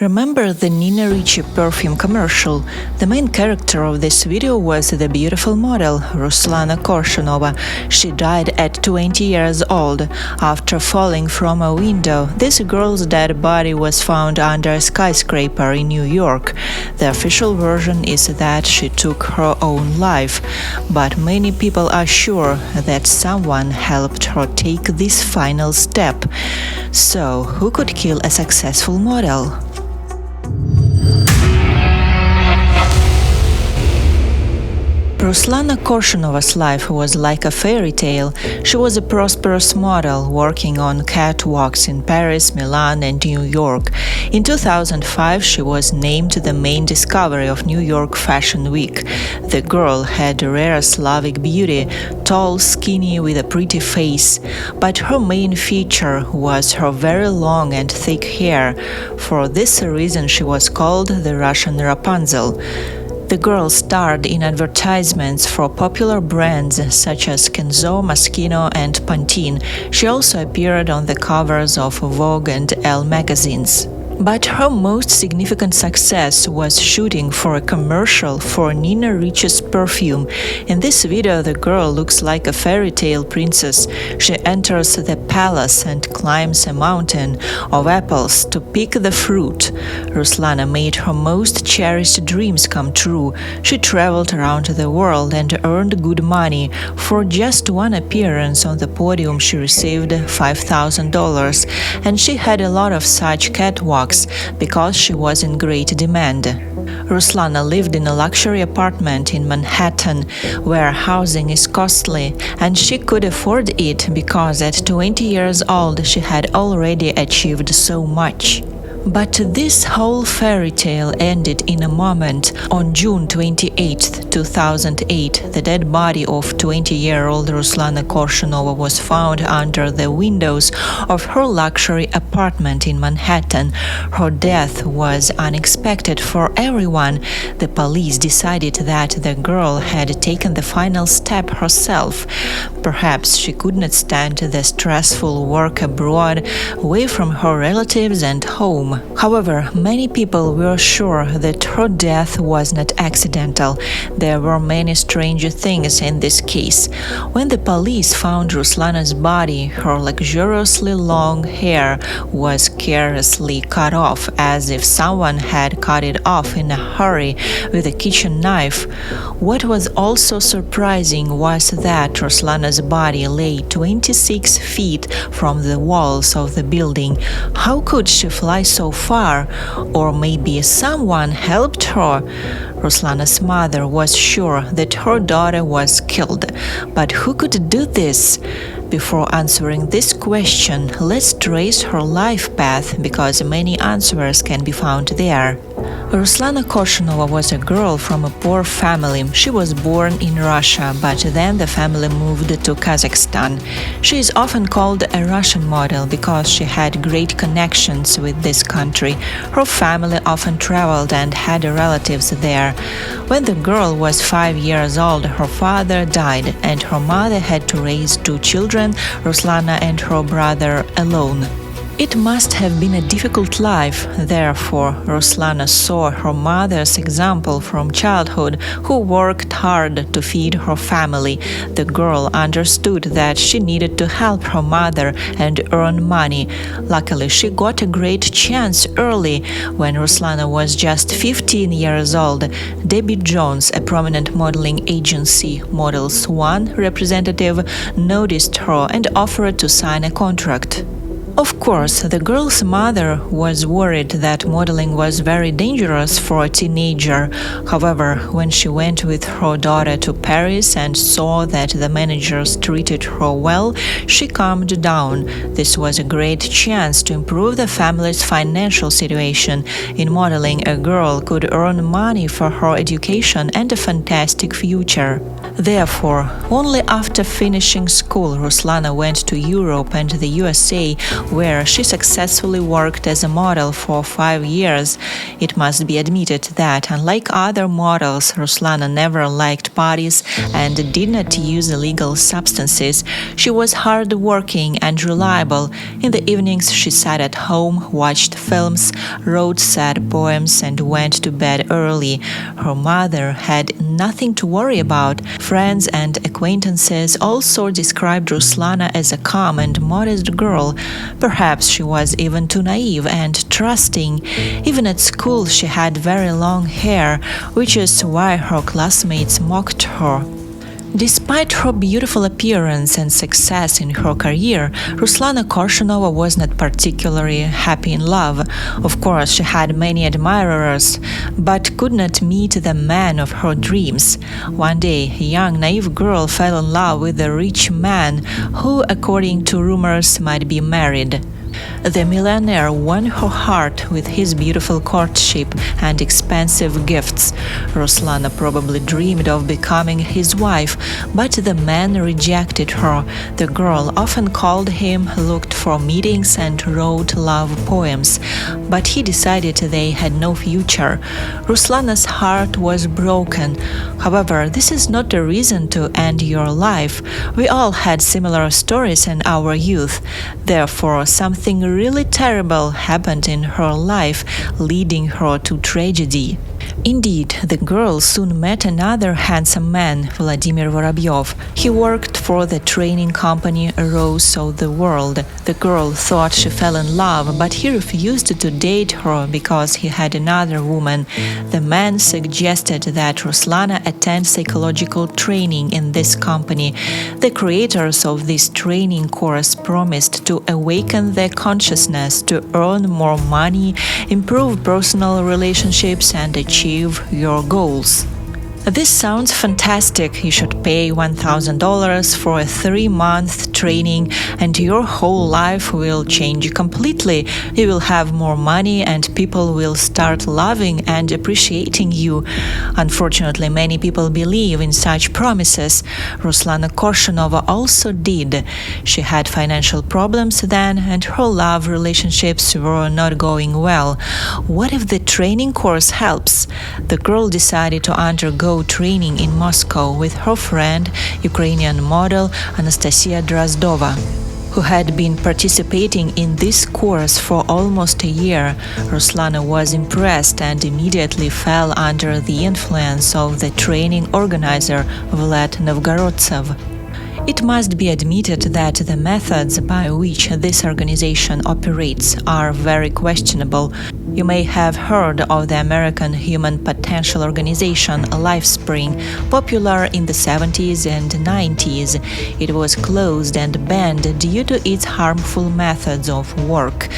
Remember the Nina Ricci perfume commercial? The main character of this video was the beautiful model Ruslana Korshunova. She died at 20 years old. After falling from a window, this girl's dead body was found under a skyscraper in New York. The official version is that she took her own life, but many people are sure that someone helped her take this final step. So, who could kill a successful model? Ruslana Korshunova's life was like a fairy tale. She was a prosperous model working on catwalks in Paris, Milan, and New York. In 2005, she was named the main discovery of New York Fashion Week. The girl had rare Slavic beauty, tall, skinny, with a pretty face. But her main feature was her very long and thick hair. For this reason, she was called the Russian Rapunzel. The girl starred in advertisements for popular brands such as Kenzo, Moschino, and Pantene. She also appeared on the covers of Vogue and Elle magazines. But her most significant success was shooting for a commercial for Nina Ricci's perfume. In this video, the girl looks like a fairy tale princess. She enters the palace and climbs a mountain of apples to pick the fruit. Ruslana made her most cherished dreams come true. She traveled around the world and earned good money. For just one appearance on the podium, she received $5,000, and she had a lot of such catwalks because she was in great demand. Ruslana lived in a luxury apartment in Manhattan, where housing is costly, and she could afford it because at 20 years old she had already achieved so much. But this whole fairy tale ended in a moment. On June 28, 2008, the dead body of 20-year-old Ruslana Korshunova was found under the windows of her luxury apartment in Manhattan. Her death was unexpected for everyone. The police decided that the girl had taken the final step herself. Perhaps she could not stand the stressful work abroad, away from her relatives and home. However, many people were sure that her death was not accidental. There were many strange things in this case. When the police found Ruslana's body, her luxuriously long hair was carelessly cut off, as if someone had cut it off in a hurry with a kitchen knife. What was also surprising was that Ruslana's body lay 26 feet from the walls of the building. How could she fly so far? Or maybe someone helped her? Ruslana's mother was sure that her daughter was killed. But who could do this? Before answering this question, let's trace her life path, because many answers can be found there. Ruslana Korshunova was a girl from a poor family. She was born in Russia, but then the family moved to Kazakhstan. She is often called a Russian model because she had great connections with this country. Her family often traveled and had relatives there. When the girl was 5 years old, her father died, and her mother had to raise two children, Ruslana and her brother, alone. It must have been a difficult life. Therefore, Ruslana saw her mother's example from childhood, who worked hard to feed her family. The girl understood that she needed to help her mother and earn money. Luckily, she got a great chance early. When Ruslana was just 15 years old, Debbie Jones, a prominent modeling agency, Models One representative, noticed her and offered to sign a contract. Of course, the girl's mother was worried that modeling was very dangerous for a teenager. However, when she went with her daughter to Paris and saw that the managers treated her well, she calmed down. This was a great chance to improve the family's financial situation. In modeling, a girl could earn money for her education and a fantastic future. Therefore, only after finishing school, Ruslana went to Europe and the USA, where she successfully worked as a model for 5 years. It must be admitted that, unlike other models, Ruslana never liked parties and did not use illegal substances. She was hard-working and reliable. In the evenings, she sat at home, watched films, wrote sad poems, and went to bed early. Her mother had nothing to worry about. Friends and acquaintances also described Ruslana as a calm and modest girl. Perhaps she was even too naive and trusting. Even at school, she had very long hair, which is why her classmates mocked her. Despite her beautiful appearance and success in her career, Ruslana Korshunova was not particularly happy in love. Of course, she had many admirers, but could not meet the man of her dreams. One day, a young, naive girl fell in love with a rich man who, according to rumors, might be married. The millionaire won her heart with his beautiful courtship and expensive gifts. Ruslana probably dreamed of becoming his wife, but the man rejected her. The girl often called him, looked for meetings, and wrote love poems, but he decided they had no future. Ruslana's heart was broken. However, this is not a reason to end your life. We all had similar stories in our youth. Therefore, something really terrible happened in her life, leading her to tragedy. Indeed, the girl soon met another handsome man, Vladimir Vorobyov. He worked for the training company Rose of the World. The girl thought she fell in love, but he refused to date her because he had another woman. The man suggested that Ruslana attend psychological training in this company. The creators of this training course promised to awaken their consciousness, to earn more money, improve personal relationships, and achieve your goals. This sounds fantastic. You should pay $1,000 for a 3-month training and your whole life will change completely. You will have more money and people will start loving and appreciating you. Unfortunately, many people believe in such promises. Ruslana Korshunova also did. She had financial problems then and her love relationships were not going well. What if the training course helps? The girl decided to undergo training in Moscow with her friend, Ukrainian model Anastasia Drozdova, who had been participating in this course for almost a year. Ruslana was impressed and immediately fell under the influence of the training organizer Vlad Novgorodtsev. It must be admitted that the methods by which this organization operates are very questionable. You may have heard of the American Human Potential Organization Lifespring, popular in the 70s and 90s. It was closed and banned due to its harmful methods of work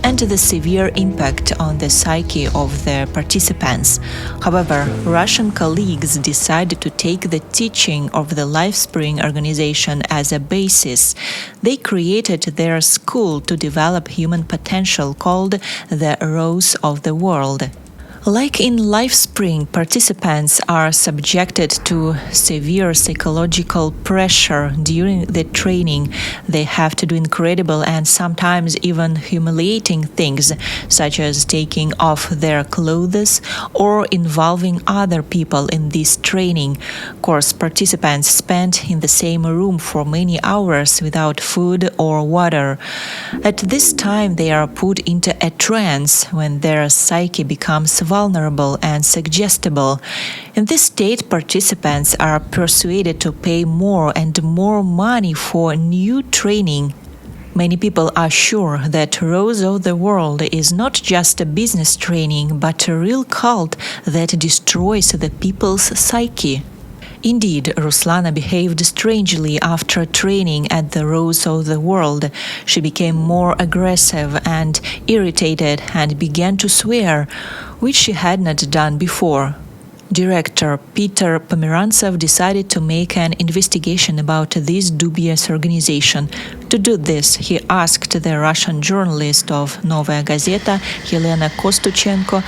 and the severe impact on the psyche of the participants. However, Russian colleagues decided to take the teaching of the Lifespring organization as a basis. They created their school to develop human potential called the Rose of the World. Like in Lifespring, participants are subjected to severe psychological pressure during the training. They have to do incredible and sometimes even humiliating things, such as taking off their clothes or involving other people in this training. Course participants spend in the same room for many hours without food or water. At this time, they are put into a trance when their psyche becomes vulnerable and suggestible. In this state, participants are persuaded to pay more and more money for new training. Many people are sure that Rose of the World is not just a business training, but a real cult that destroys the people's psyche. Indeed, Ruslana behaved strangely after training at the Rose of the World. She became more aggressive and irritated and began to swear, which she had not done before. Director Peter Pomerantsev decided to make an investigation about this dubious organization. To To do this, he asked the Russian journalist of Novaya Gazeta, Yelena Kostuchenko,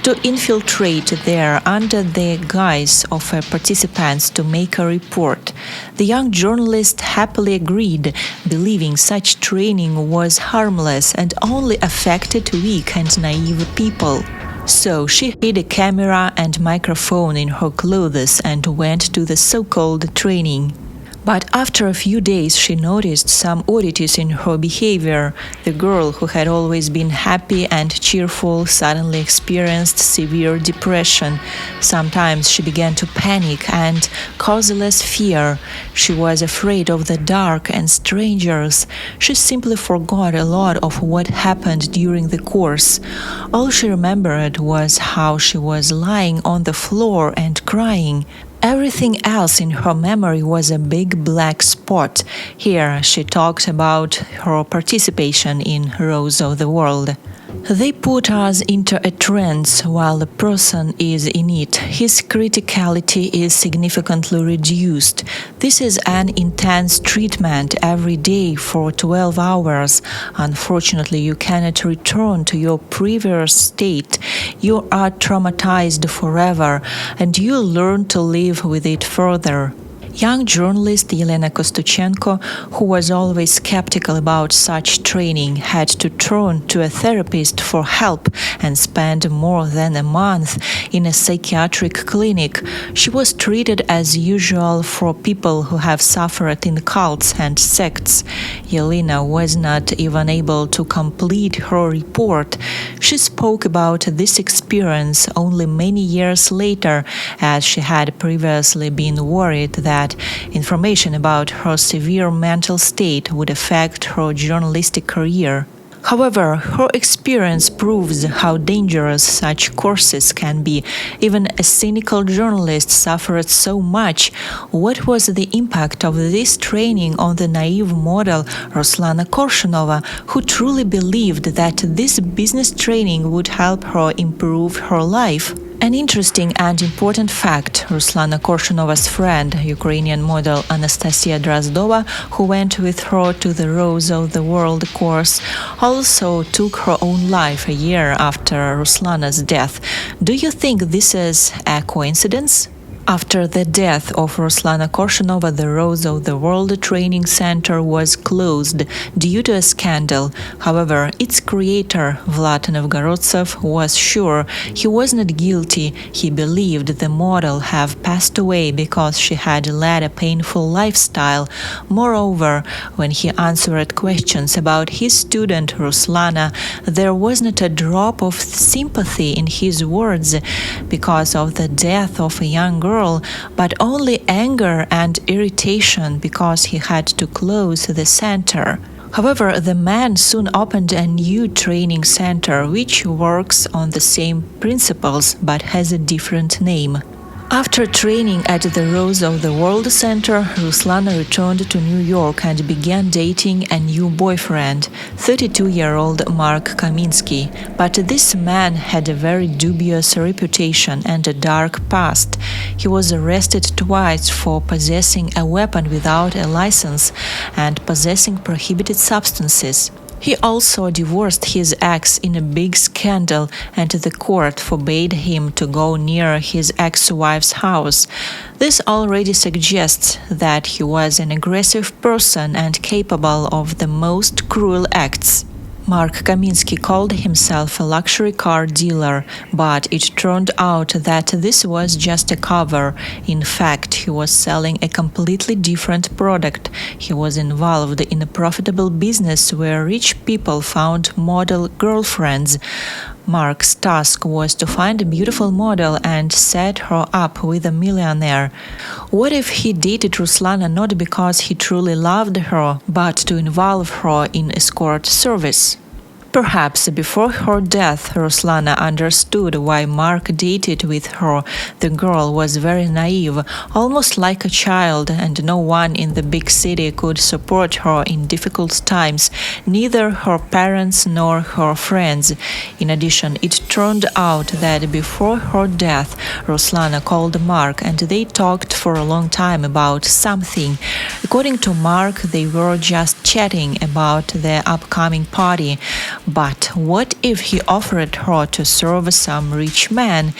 to infiltrate there under the guise of participants to make a report. The young journalist happily agreed, believing such training was harmless and only affected weak and naive people. So she hid a camera and microphone in her clothes and went to the so-called training. But after a few days she noticed some oddities in her behavior. The girl, who had always been happy and cheerful, suddenly experienced severe depression. Sometimes she began to panic and causeless fear. She was afraid of the dark and strangers. She simply forgot a lot of what happened during the course. All she remembered was how she was lying on the floor and crying. Everything else in her memory was a big black spot. Here she talked about her participation in Rose of the World. They put us into a trance while the person is in it. His criticality is significantly reduced. This is an intense treatment every day for 12 hours. Unfortunately, you cannot return to your previous state. You are traumatized forever, and you learn to live with it further. Young journalist Yelena Kostuchenko, who was always skeptical about such training, had to turn to a therapist for help and spend more than a month in a psychiatric clinic. She was treated as usual for people who have suffered in cults and sects. Yelena was not even able to complete her report. She spoke about this experience only many years later, as she had previously been worried that information about her severe mental state would affect her journalistic career. However, her experience proves how dangerous such courses can be. Even a cynical journalist suffered so much. What was the impact of this training on the naive model Ruslana Korshunova, who truly believed that this business training would help her improve her life? An interesting and important fact: Ruslana Korshunova's friend, Ukrainian model Anastasia Drozdova, who went with her to the Rose of the World course, also took her own life a year after Ruslana's death. Do you think this is a coincidence? After the death of Ruslana Korshunova, the Rose of the World Training Center was closed due to a scandal. However, its creator, Vlad Novgorodtsev, was sure he was not guilty. He believed the model had passed away because she had led a painful lifestyle. Moreover, when he answered questions about his student Ruslana, there was not a drop of sympathy in his words because of the death of a young girl, but only anger and irritation because he had to close the center. However, the man soon opened a new training center which works on the same principles but has a different name. After training at the Rose of the World Center, Ruslana returned to New York and began dating a new boyfriend, 32-year-old Mark Kaminsky. But this man had a very dubious reputation and a dark past. He was arrested twice for possessing a weapon without a license and possessing prohibited substances. He also divorced his ex in a big scandal, and the court forbade him to go near his ex-wife's house. This already suggests that he was an aggressive person and capable of the most cruel acts. Mark Kaminsky called himself a luxury car dealer, but it turned out that this was just a cover. In fact, he was selling a completely different product. He was involved in a profitable business where rich people found model girlfriends. Mark's task was to find a beautiful model and set her up with a millionaire. What if he dated Ruslana not because he truly loved her, but to involve her in escort service? Perhaps before her death, Ruslana understood why Mark dated with her. The girl was very naive, almost like a child, and no one in the big city could support her in difficult times, neither her parents nor her friends. In addition, it turned out that before her death, Ruslana called Mark and they talked for a long time about something. According to Mark, they were just chatting about the upcoming party. But what if he offered her to serve some rich man?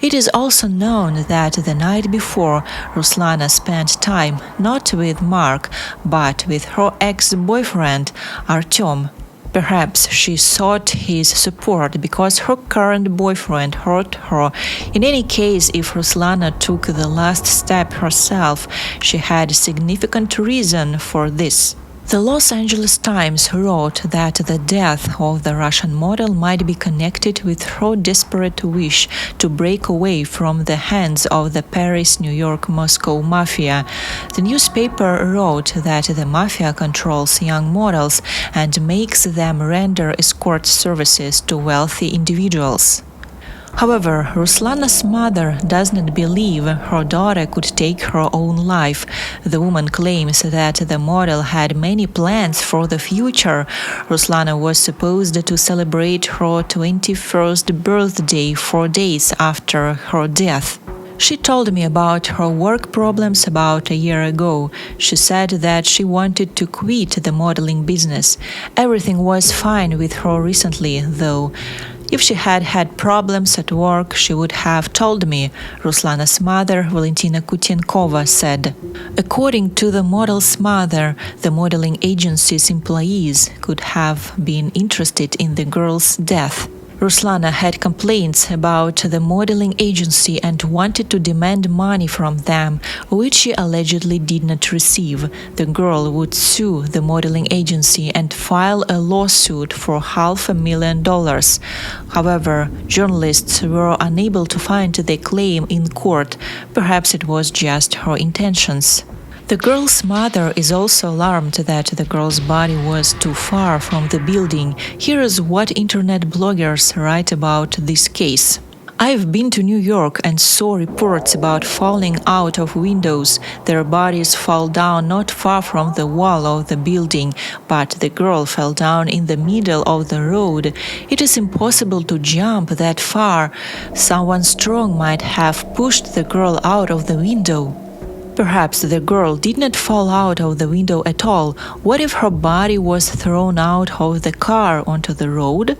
It is also known that the night before, Ruslana spent time not with Mark, but with her ex-boyfriend, Artyom. Perhaps she sought his support because her current boyfriend hurt her. In any case, if Ruslana took the last step herself, she had significant reason for this. The Los Angeles Times wrote that the death of the Russian model might be connected with her desperate wish to break away from the hands of the Paris, New York, Moscow mafia. The newspaper wrote that the mafia controls young models and makes them render escort services to wealthy individuals. However, Ruslana's mother does not believe her daughter could take her own life. The woman claims that the model had many plans for the future. Ruslana was supposed to celebrate her 21st birthday 4 days after her death. She told me about her work problems about a year ago. She said that she wanted to quit the modeling business. Everything was fine with her recently, though. If she had had problems at work, she would have told me, Ruslana's mother, Valentina Kutenkova, said. According to the model's mother, the modeling agency's employees could have been interested in the girl's death. Ruslana had complaints about the modeling agency and wanted to demand money from them, which she allegedly did not receive. The girl would sue the modeling agency and file a lawsuit for $500,000. However, journalists were unable to find the claim in court. Perhaps it was just her intentions. The girl's mother is also alarmed that the girl's body was too far from the building. Here is what internet bloggers write about this case. I've been to New York and saw reports about falling out of windows. Their bodies fall down not far from the wall of the building, but the girl fell down in the middle of the road. It is impossible to jump that far. Someone strong might have pushed the girl out of the window. Perhaps the girl did not fall out of the window at all. What if her body was thrown out of the car onto the road?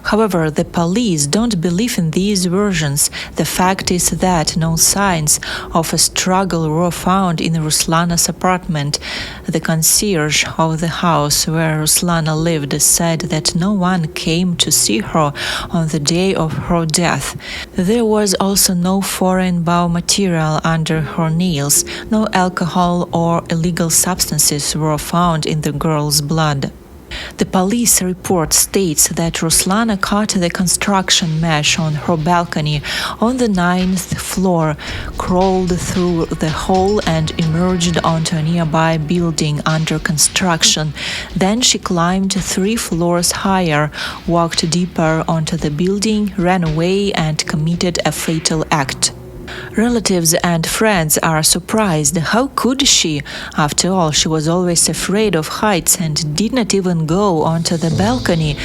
However, the police don't believe in these versions. The fact is that no signs of a struggle were found in Ruslana's apartment. The concierge of the house where Ruslana lived said that no one came to see her on the day of her death. There was also no foreign biomaterial under her nails. No alcohol or illegal substances were found in the girl's blood. The police report states that Ruslana cut the construction mesh on her balcony on the 9th floor, crawled through the hole and emerged onto a nearby building under construction. Then she climbed 3 floors higher, walked deeper onto the building, ran away and committed a fatal act. Relatives and friends are surprised. How could she? After all, she was always afraid of heights and did not even go onto the balcony.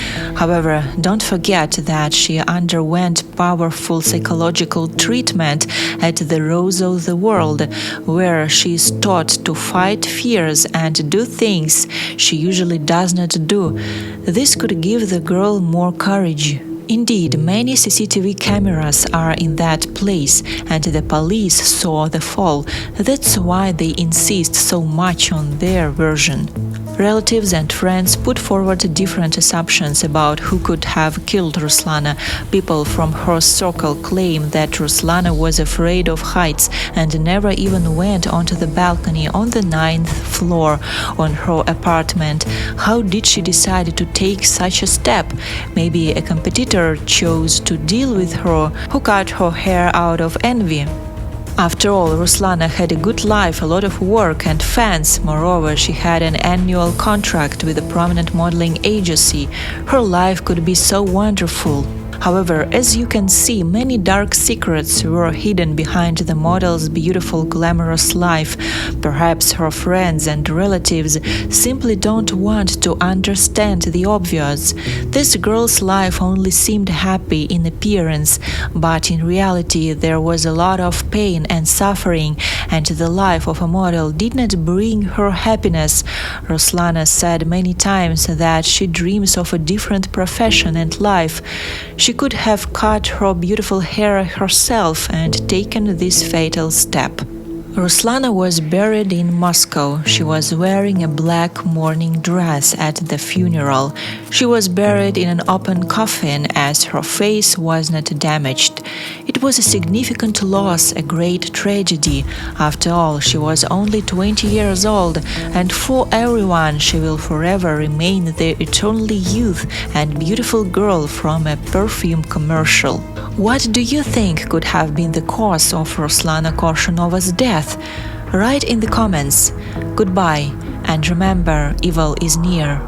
However, don't forget that she underwent powerful psychological treatment at the Rose of the World, where she is taught to fight fears and do things she usually does not do. This could give the girl more courage. Indeed, many CCTV cameras are in that place, and the police saw the fall. That's why they insist so much on their version. Relatives and friends put forward different assumptions about who could have killed Ruslana. People from her circle claim that Ruslana was afraid of heights and never even went onto the balcony on the 9th floor on her apartment. How did she decide to take such a step? Maybe a competitor chose to deal with her, who cut her hair out of envy. After all, Ruslana had a good life, a lot of work and fans. Moreover, she had an annual contract with a prominent modeling agency. Her life could be so wonderful. However, as you can see, many dark secrets were hidden behind the model's beautiful, glamorous life. Perhaps her friends and relatives simply don't want to understand the obvious. This girl's life only seemed happy in appearance, but in reality there was a lot of pain and suffering, and the life of a model did not bring her happiness. Ruslana said many times that she dreams of a different profession and life. She could have cut her beautiful hair herself and taken this fatal step. Ruslana was buried in Moscow. She was wearing a black mourning dress at the funeral. She was buried in an open coffin as her face was not damaged. It was a significant loss, a great tragedy. After all, she was only 20 years old, and for everyone she will forever remain the eternally youth and beautiful girl from a perfume commercial. What do you think could have been the cause of Ruslana Korshunova's death? Write in the comments. Goodbye, and remember, evil is near.